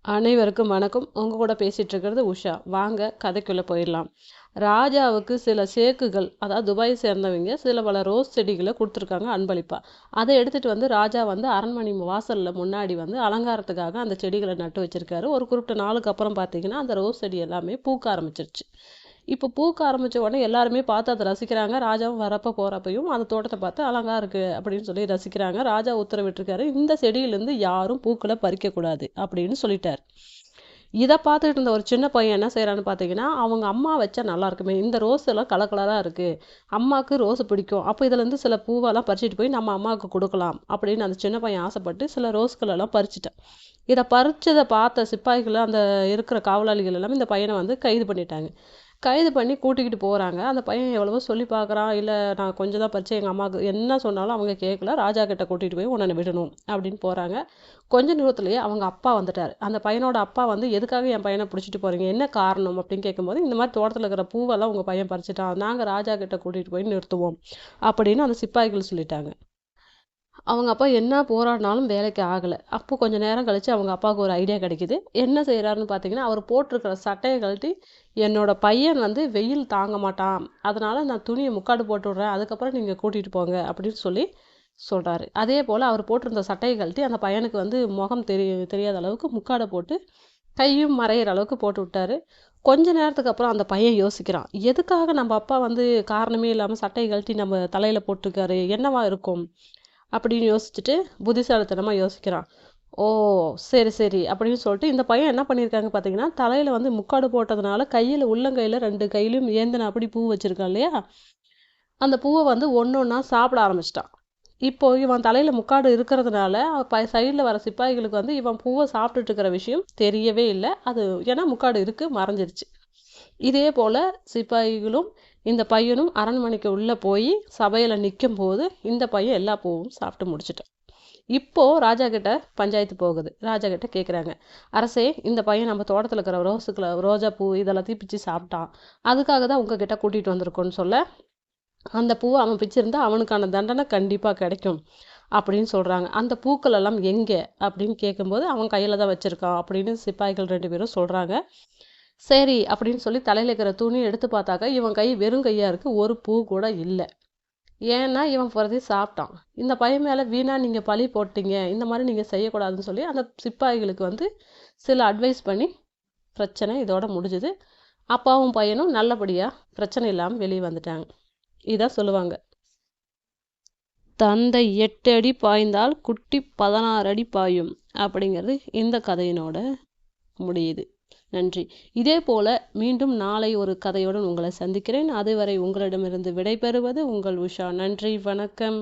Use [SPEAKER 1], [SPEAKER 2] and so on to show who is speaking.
[SPEAKER 1] அனைவருக்கும் வணக்கம். உங்க கூட பேசிட்டு இருக்கிறது உஷா. வாங்க கதைக்குள்ள போயிடலாம். ராஜாவுக்கு சில சேக்குகள், அதாவது துபாயை சேர்ந்தவங்க சில பல ரோஸ் செடிகளை கொடுத்துருக்காங்க அன்பளிப்பா. அதை எடுத்துட்டு வந்து ராஜா வந்து அரண்மனை வாசல்ல முன்னாடி வந்து அலங்காரத்துக்காக அந்த செடிகளை நட்டு வச்சிருக்காரு. ஒரு குறிப்பிட்ட நாளுக்கு அப்புறம் பார்த்தீங்கன்னா அந்த ரோஸ் செடி எல்லாமே பூக்க ஆரம்பிச்சிருச்சு. இப்போ பூக்க ஆரம்பிச்ச உடனே எல்லாருமே பார்த்து அதை ரசிக்கிறாங்க. ராஜாவும் வரப்ப போறப்பையும் அந்த தோட்டத்தை பார்த்து அழகா இருக்கு அப்படின்னு சொல்லி ரசிக்கிறாங்க. ராஜா உத்தரவிட்டிருக்காரு, இந்த செடியிலேருந்து யாரும் பூக்களை பறிக்கக்கூடாது அப்படின்னு சொல்லிட்டாரு. இதை பார்த்துக்கிட்டு இருந்த ஒரு சின்ன பையன் என்ன செய்யறான்னு பார்த்தீங்கன்னா, அவங்க அம்மா வச்சா நல்லா இருக்குமே, இந்த ரோஸ் எல்லாம் கலர் கலராக இருக்கு, அம்மாவுக்கு ரோஸ் பிடிக்கும், அப்போ இதுலேருந்து சில பூவெல்லாம் பறிச்சுட்டு போய் நம்ம அம்மாவுக்கு கொடுக்கலாம் அப்படின்னு அந்த சின்ன பையன் ஆசைப்பட்டு சில ரோஸ்கள் எல்லாம் பறிச்சிட்டான். இதை பறிச்சதை பார்த்த சிப்பாய்கள், அந்த இருக்கிற காவலாளிகள் எல்லாம் இந்த பையனை வந்து கைது பண்ணிட்டாங்க. கைது பண்ணி கூட்டிக்கிட்டு போகிறாங்க. அந்த பையன் எவ்வளவோ சொல்லி பார்க்குறான், இல்லை நான் கொஞ்சம் தான் பறிச்சேன், எங்கள் அம்மாவுக்கு என்ன சொன்னாலும் அவங்க கேட்கல, ராஜா கிட்ட கூட்டிகிட்டு போய் உன்னை விடணும் அப்படின்னு போகிறாங்க. கொஞ்ச தூரத்துலேயே அவங்க அப்பா வந்துட்டார். அந்த பையனோட அப்பா வந்து, எதுக்காக என் பையனை பிடிச்சிட்டு போகிறீங்க, என்ன காரணம் அப்படின்னு கேட்கும்போது, இந்த மாதிரி தோட்டத்தில் இருக்கிற பூவெல்லாம் உங்கள் பையன் பறிச்சிட்டான், நாங்கள் ராஜா கிட்ட கூட்டிகிட்டு போய் நிறுத்துவோம் அப்படின்னு அந்த சிப்பாய்கள் சொல்லிட்டாங்க. அவங்க அப்பா என்ன போராடினாலும் வேலைக்கு ஆகலை. அப்போ கொஞ்சம் நேரம் கழித்து அவங்க அப்பாவுக்கு ஒரு ஐடியா கிடைக்குது. என்ன செய்கிறாருன்னு பார்த்தீங்கன்னா, அவர் போட்டிருக்கிற சட்டையை கழட்டி, என்னோட பையன் வந்து வெயில் தாங்க மாட்டான், அதனால் நான் துணியை முக்காடு போட்டு விட்றேன், அதுக்கப்புறம் நீங்கள் கூட்டிகிட்டு போங்க அப்படின்னு சொல்லி சொல்கிறாரு. அதே போல் அவர் போட்டிருந்த சட்டையை கழட்டி அந்த பையனுக்கு வந்து முகம் தெரியாத அளவுக்கு முக்காடை போட்டு கையும் மறையிற அளவுக்கு போட்டு விட்டாரு. கொஞ்ச நேரத்துக்கு அப்புறம் அந்த பையன் யோசிக்கிறான், எதுக்காக நம்ம அப்பா வந்து காரணமே இல்லாமல் சட்டையை கழட்டி நம்ம தலையில் போட்டிருக்காரு, என்னவா இருக்கும் அப்படின்னு யோசிச்சுட்டு புத்திசாலித்தனமாக யோசிக்கிறான். ஓ, சரி சரி அப்படின்னு சொல்லிட்டு இந்த பையன் என்ன பண்ணியிருக்காங்க பார்த்தீங்கன்னா, தலையில் வந்து முக்காடு போட்டதுனால கையில் உள்ளங்கையில் 2 கையிலையும் ஏந்தின அப்படி பூ வச்சுருக்கான் இல்லையா, அந்த பூவை வந்து ஒன்று ஒன்றா சாப்பிட ஆரம்பிச்சிட்டான். இப்போ இவன் தலையில் முக்காடு இருக்கிறதுனால சைடில் வர சிப்பாய்களுக்கு வந்து இவன் பூவை சாப்பிட்டுட்டு இருக்கிற விஷயம் தெரியவே இல்லை. அது ஏன்னா முக்காடு இருக்குது, மறைஞ்சிருச்சு. இதே போல் சிப்பாய்களும் இந்த பையனும் அரண்மனைக்கு உள்ளே போய் சபையில் நிற்கும் போது இந்த பையன் எல்லா பூவும் சாப்பிட்டு முடிச்சிட்டான். இப்போ ராஜா கிட்ட பஞ்சாயத்து போகுது. ராஜா கிட்ட கேட்குறாங்க, அரசே, இந்த பையன் நம்ம தோட்டத்தில் இருக்கிற ரோஜா பூ இதெல்லாத்தையும் பிச்சு சாப்பிட்டான், அதுக்காக தான் உங்ககிட்ட கூட்டிகிட்டு வந்திருக்கோன்னு சொல்ல, அந்த பூவை அவன் பிச்சிருந்தா அவனுக்கான தண்டனை கண்டிப்பாக கிடைக்கும் அப்படின்னு சொல்கிறாங்க. அந்த பூக்கள் எல்லாம் எங்கே அப்படின்னு கேட்கும்போது, அவன் கையில் தான் வச்சுருக்கான் அப்படின்னு சிப்பாய்கள் 2 பேரும் சொல்கிறாங்க. சரி அப்படின்னு சொல்லி தலையில் இருக்கிற துணி எடுத்து பார்த்தாக்கா இவன் கை வெறும் கையாக இருக்குது, ஒரு பூ கூட இல்லை. ஏன்னா இவன் பிறகு சாப்பிட்டான். இந்த பையன் மேலே வீணாக நீங்கள் பழி போட்டீங்க, இந்த மாதிரி நீங்கள் செய்யக்கூடாதுன்னு சொல்லி அந்த சிப்பாய்களுக்கு வந்து சில அட்வைஸ் பண்ணி பிரச்சனை இதோட முடிஞ்சுது. அப்பாவும் பையனும் நல்லபடியாக பிரச்சனை இல்லாமல் வெளியே வந்துட்டாங்க. இதான் சொல்லுவாங்க, தந்தை 8 அடி பாய்ந்தால் குட்டி 16 அடி பாயும் அப்படிங்கிறது இந்த கதையினோட முடியுது. நன்றி. இதே போல மீண்டும் நாளை ஒரு கதையுடன் உங்களை சந்திக்கிறேன். அதுவரை உங்களிடமிருந்து விடைபெறுவது உங்கள் உஷா. நன்றி, வணக்கம்.